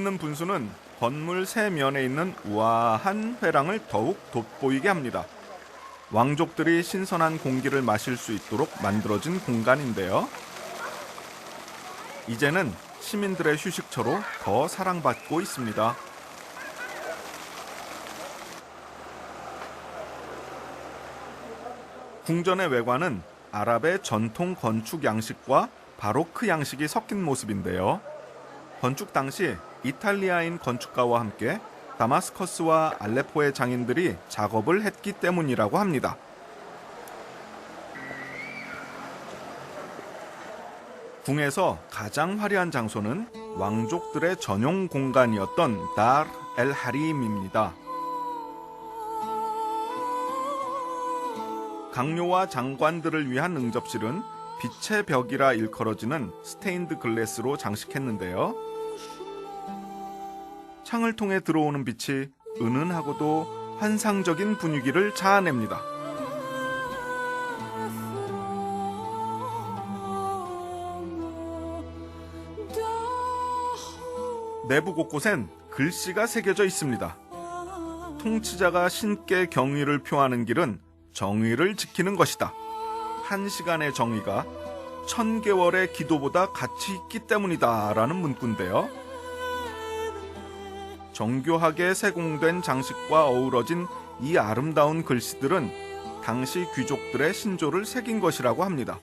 있는 분수는 건물 세 면에 있는 우아한 회랑을 더욱 돋보이게 합니다. 왕족들이 신선한 공기를 마실 수 있도록 만들어진 공간인데요. 이제는 시민들의 휴식처로 더 사랑받고 있습니다. 궁전의 외관은 아랍의 전통 건축 양식과 바로크 양식이 섞인 모습인데요. 건축 당시 이탈리아인 건축가와 함께 다마스커스와 알레포의 장인들이 작업을 했기 때문이라고 합니다. 궁에서 가장 화려한 장소는 왕족들의 전용 공간이었던 다르 엘 하림입니다. 강요와 장관들을 위한 응접실은 빛의 벽이라 일컬어지는 스테인드 글래스로 장식했는데요. 창을 통해 들어오는 빛이 은은하고도 환상적인 분위기를 자아냅니다. 내부 곳곳엔 글씨가 새겨져 있습니다. 통치자가 신께 경의를 표하는 길은 정의를 지키는 것이다. 1시간의 정의가 1000개월의 기도보다 가치 있기 때문이다 라는 문구인데요. 정교하게 세공된 장식과 어우러진 이 아름다운 글씨들은 당시 귀족들의 신조를 새긴 것이라고 합니다.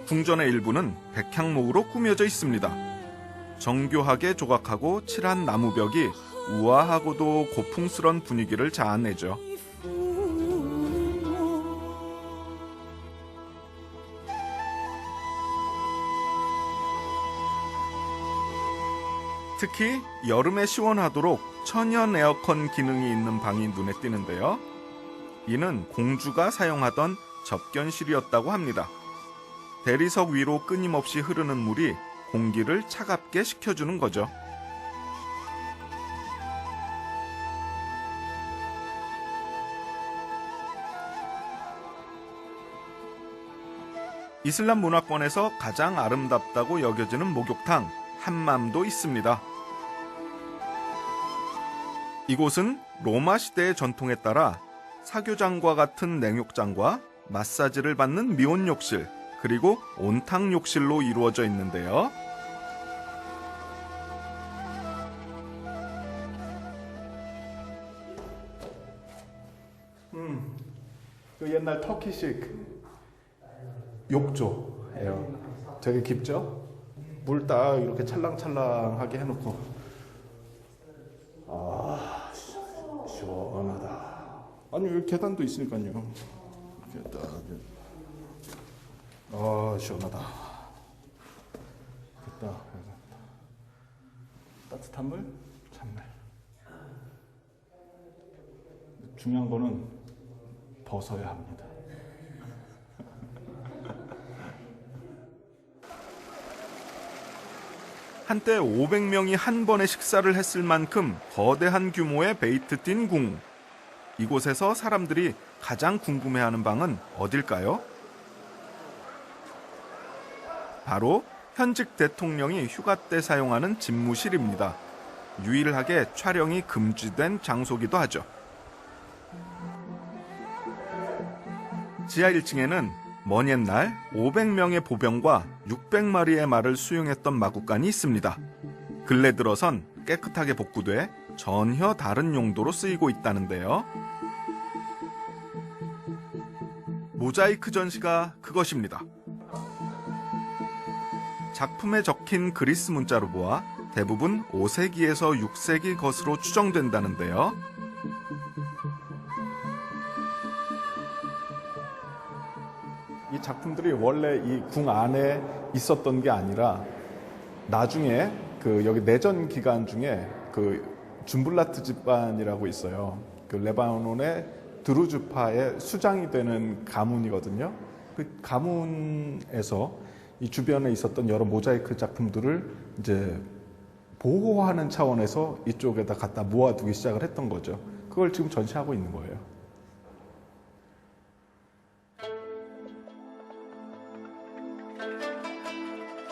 궁전의 일부는 백향목으로 꾸며져 있습니다. 정교하게 조각하고 칠한 나무벽이 우아하고도 고풍스런 분위기를 자아내죠. 특히 여름에 시원하도록 천연 에어컨 기능이 있는 방이 눈에 띄는데요. 이는 공주가 사용하던 접견실이었다고 합니다. 대리석 위로 끊임없이 흐르는 물이 공기를 차갑게 식혀주는 거죠. 이슬람 문화권에서 가장 아름답다고 여겨지는 목욕탕 함맘도 있습니다. 이곳은 로마 시대의 전통에 따라 사교장과 같은 냉욕장과 마사지를 받는 미온욕실, 그리고 온탕욕실로 이루어져 있는데요. 그 옛날 터키식 욕조예요. 되게 깊죠? 물 딱 이렇게 찰랑찰랑하게 해놓고, 아, 시원하다. 아니 여기 계단도 있으니까요. 이렇게 딱, 시원하다. 됐다. 따뜻한 물, 찬물. 중요한 거는 벗어야 합니다. 한때 500명이 한 번에 식사를 했을 만큼 거대한 규모의 베이트딘 궁. 이곳에서 사람들이 가장 궁금해하는 방은 어딜까요? 바로 현직 대통령이 휴가 때 사용하는 집무실입니다. 유일하게 촬영이 금지된 장소기도 하죠. 지하 1층에는 먼 옛날 500명의 보병과 600마리의 말을 수용했던 마구간이 있습니다. 근래 들어선 깨끗하게 복구돼 전혀 다른 용도로 쓰이고 있다는데요. 모자이크 전시가 그것입니다. 작품에 적힌 그리스 문자로 보아 대부분 5세기에서 6세기 것으로 추정된다는데요. 이 작품들이 원래 이 궁 안에 있었던 게 아니라 나중에 그 여기 내전 기간 중에 그 줌블라트 집안이라고 있어요. 그 레바논의 드루즈파의 수장이 되는 가문이거든요. 그 가문에서 이 주변에 있었던 여러 모자이크 작품들을 이제 보호하는 차원에서 이쪽에다 갖다 모아두기 시작을 했던 거죠. 그걸 지금 전시하고 있는 거예요.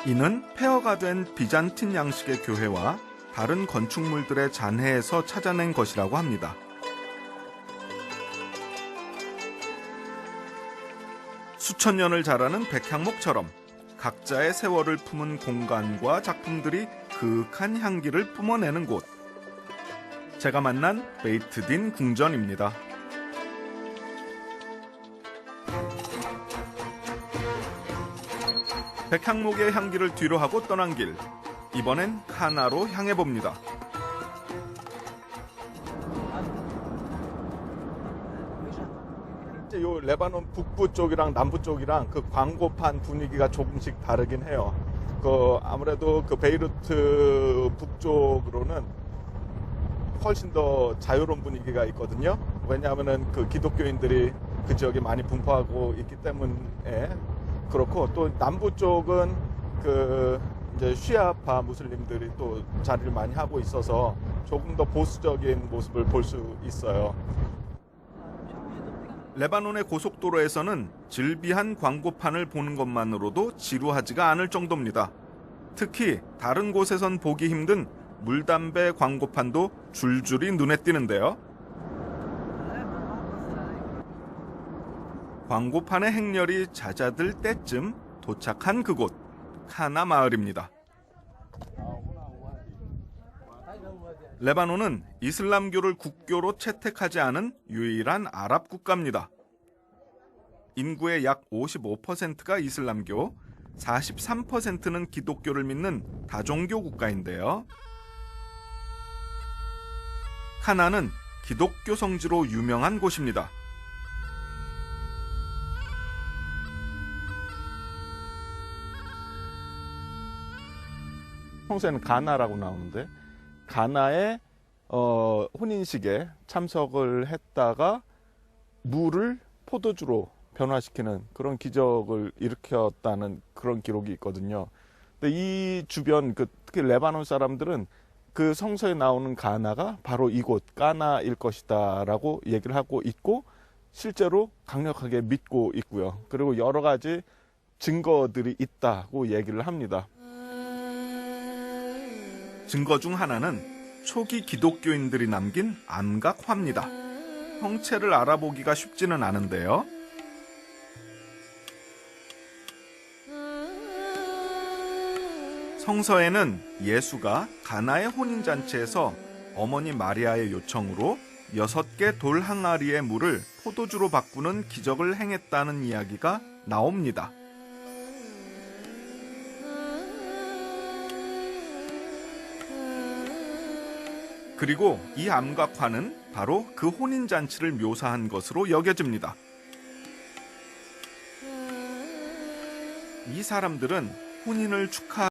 이는 폐허가 된 비잔틴 양식의 교회와 다른 건축물들의 잔해에서 찾아낸 것이라고 합니다. 수천 년을 자라는 백향목처럼 각자의 세월을 품은 공간과 작품들이 그윽한 향기를 뿜어내는 곳. 제가 만난 베이트딘 궁전입니다. 백향목의 향기를 뒤로하고 떠난 길. 이번엔 카나로 향해 봅니다. 요 레바논 북부 쪽이랑 남부 쪽이랑 그 광고판 분위기가 조금씩 다르긴 해요. 아무래도 그 베이루트 북쪽으로는 훨씬 더 자유로운 분위기가 있거든요. 왜냐하면은 그 기독교인들이 그 지역에 많이 분포하고 있기 때문에 그렇고, 또 남부 쪽은 그 이제 쉬아파 무슬림들이 또 자리를 많이 하고 있어서 조금 더 보수적인 모습을 볼 수 있어요. 레바논의 고속도로에서는 질비한 광고판을 보는 것만으로도 지루하지가 않을 정도입니다. 특히 다른 곳에선 보기 힘든 물담배 광고판도 줄줄이 눈에 띄는데요. 광고판의 행렬이 잦아들 때쯤 도착한 그곳, 카나 마을입니다. 레바논은 이슬람교를 국교로 채택하지 않은 유일한 아랍 국가입니다. 인구의 약 55%가 이슬람교, 43%는 기독교를 믿는 다종교 국가인데요. 카나는 기독교 성지로 유명한 곳입니다. 평소에는 가나라고 나오는데, 가나의 혼인식에 참석을 했다가 물을 포도주로 변화시키는 그런 기적을 일으켰다는 그런 기록이 있거든요. 근데 이 주변, 특히 레바논 사람들은 그 성서에 나오는 가나가 바로 이곳 까나일 것이다라고 얘기를 하고 있고, 실제로 강력하게 믿고 있고요. 그리고 여러 가지 증거들이 있다고 얘기를 합니다. 증거 중 하나는 초기 기독교인들이 남긴 암각화입니다. 형체를 알아보기가 쉽지는 않은데요. 성서에는 예수가 가나의 혼인잔치에서 어머니 마리아의 요청으로 6개 돌 항아리의 물을 포도주로 바꾸는 기적을 행했다는 이야기가 나옵니다. 그리고 이 암각화는 바로 그 혼인잔치를 묘사한 것으로 여겨집니다. 이 사람들은 혼인을 축하